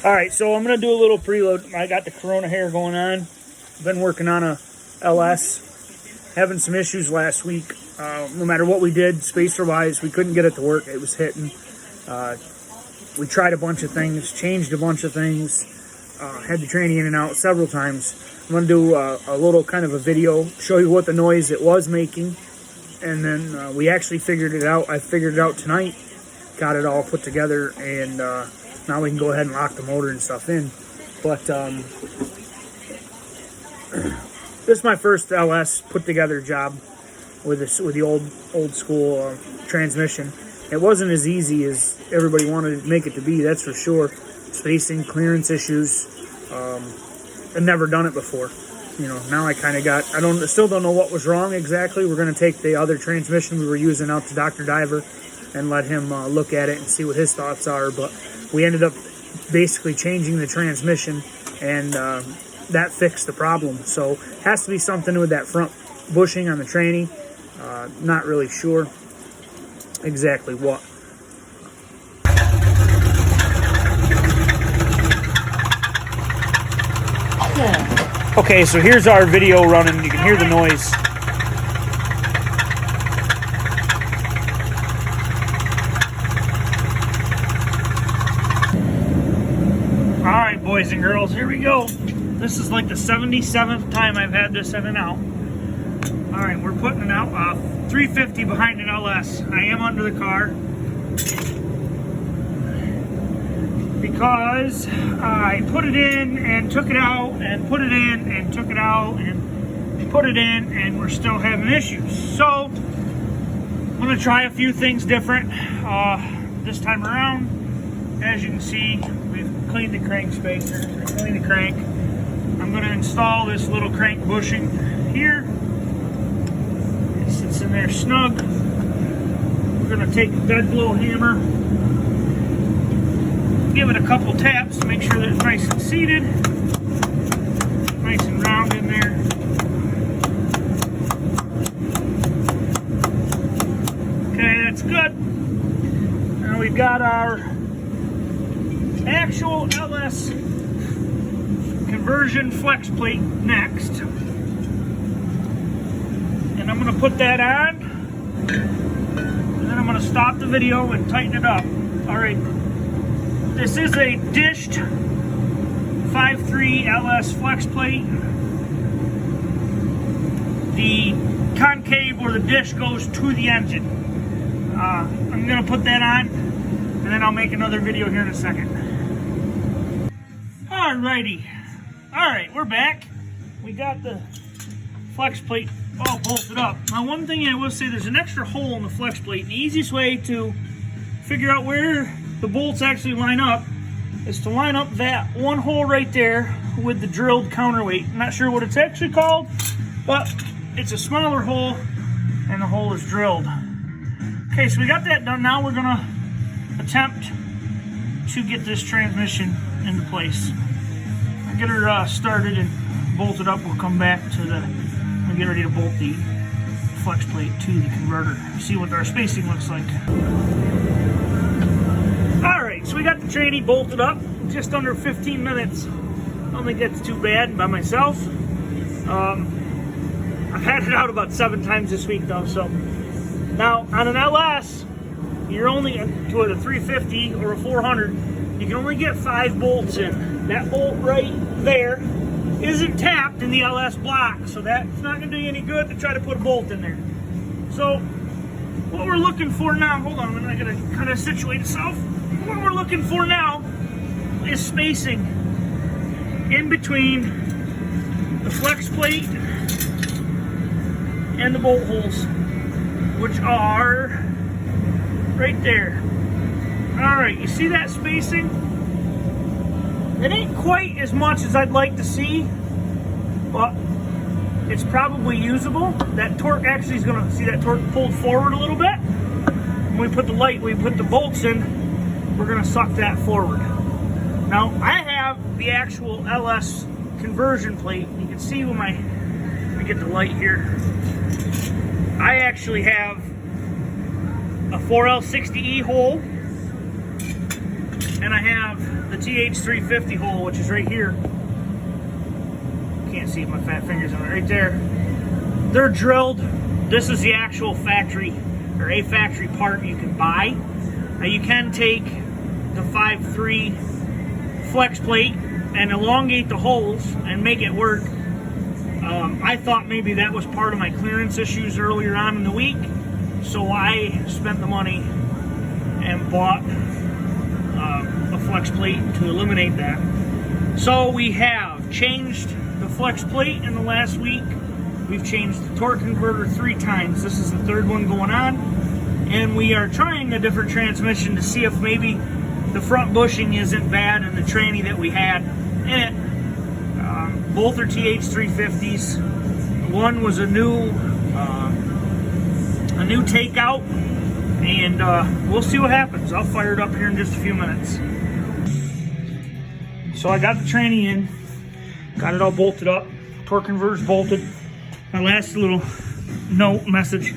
All right, so I'm going to do a little preload. I got the Corona hair going on. Been working on a LS. Having some issues last week. No matter what we did, spacer-wise, we couldn't get it to work. It was hitting. We tried a bunch of things, changed a bunch of things. Had the tranny in and out several times. I'm going to do a little kind of a video, show you what the noise it was making. And then we actually figured it out. I figured it out tonight. Got it all put together, and now we can go ahead and lock the motor and stuff in. But this is my first LS put together job with the old school transmission. It wasn't as easy as everybody wanted to make it to be, that's for sure. Spacing, clearance issues. I've never done it before. You know, now I kind of got, still don't know what was wrong exactly. We're going to take the other transmission we were using out to Dr. Diver and let him look at it and see what his thoughts are. But we ended up basically changing the transmission, and that fixed the problem. So it has to be something with that front bushing on the tranny. Not really sure exactly what. Okay, so here's our video running. You can hear the noise. Alright, boys and girls, here we go. This is like the 77th time I've had this in and out. Alright, we're putting it out. 350 behind an LS. I am under the car because I put it in and took it out, and put it in and took it out, and put it in, and we're still having issues. So I'm going to try a few things different this time around. As you can see, we've cleaned the crank spacer, cleaned the crank. I'm going to install this little crank bushing here. It sits in there snug. We're going to take a bed blow hammer, give it a couple taps to make sure that it's nice and seated, nice and round in there. Okay, that's good. Now we've got our actual LS conversion flex plate next. And I'm going to put that on, and then I'm going to stop the video and tighten it up. Alright. This is a dished 5.3 LS flex plate. The concave or the dish goes to the engine. I'm going to put that on, and then I'll make another video here in a second. Alrighty. Alright, we're back. We got the flex plate all bolted up. Now, one thing I will say, there's an extra hole in the flex plate, and the easiest way to figure out where the bolts actually line up is to line up that one hole right there with the drilled counterweight. I'm not sure what it's actually called, but it's a smaller hole, and the hole is drilled. Okay, so we got that done. Now we're gonna attempt to get this transmission into place. I'll get her started and bolted up. We'll come back to we'll get ready to bolt the flex plate to the converter. See what our spacing looks like. Alright, so we got the tranny bolted up, just under 15 minutes. I don't think that's too bad by myself. I've had it out about 7 times this week though, so. Now, on an LS, you're only, to a 350 or a 400, you can only get 5 bolts in. That bolt right there isn't tapped in the LS block, so that's not going to do you any good to try to put a bolt in there. So, what we're looking for now, hold on, I'm going to kind of situate itself. What we're looking for now is spacing in between the flex plate and the bolt holes, which are right there. Alright, you see that spacing? It ain't quite as much as I'd like to see, but it's probably usable. That torque actually is going to, see that torque pulled forward a little bit? When we put the bolts in, we're going to suck that forward. Now, I have the actual LS conversion plate. You can see when let me get the light here. I actually have a 4L60E hole and I have the TH350 hole, which is right here. Can't see my fat fingers on it, right there. They're drilled. This is the actual factory, or a factory part you can buy. You can take the 5.3 flex plate and elongate the holes and make it work. I thought maybe that was part of my clearance issues earlier on in the week, so I spent the money and bought a flex plate to eliminate that. So we have changed the flex plate in the last week. We've changed the torque converter 3 times. This is the 3rd one going on, and we are trying a different transmission to see if maybe the front bushing isn't bad in the tranny that we had in it. Both are TH350s. One was a new takeout, and we'll see what happens. I'll fire it up here in just a few minutes. So I got the tranny in, got it all bolted up, torque converter's bolted. My last little note message,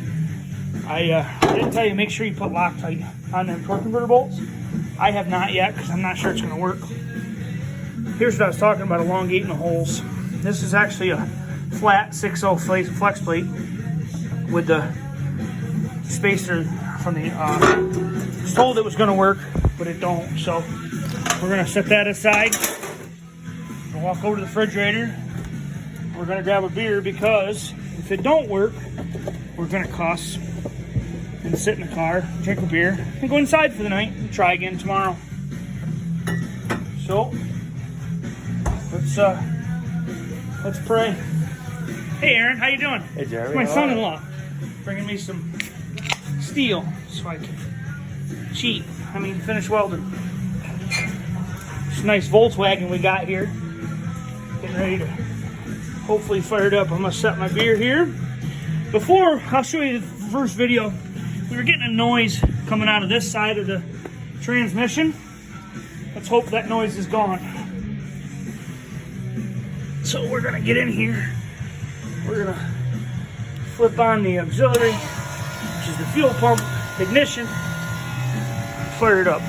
I didn't tell you, make sure you put Loctite on them torque converter bolts. I have not yet, because I'm not sure it's going to work. Here's what I was talking about, elongating the holes. This is actually a flat 6.0 flex plate with the spacer from the, I was told it was going to work, but it don't. So we're going to set that aside. We'll walk over to the refrigerator. We're going to grab a beer, because if it don't work, we're going to cuss and sit in the car, drink a beer, and go inside for the night and try again tomorrow. So let's pray. Hey Aaron, how you doing? Hey Jerry. It's my son-in-law bringing me some steel so I can finish welding. It's a nice Volkswagen we got here. Getting ready to hopefully fire it up. I'm gonna set my beer here. Before, I'll show you the first video. We were getting a noise coming out of this side of the transmission. Let's hope that noise is gone. So we're gonna get in here. We're gonna flip on the auxiliary, which is the fuel pump ignition, fire it up.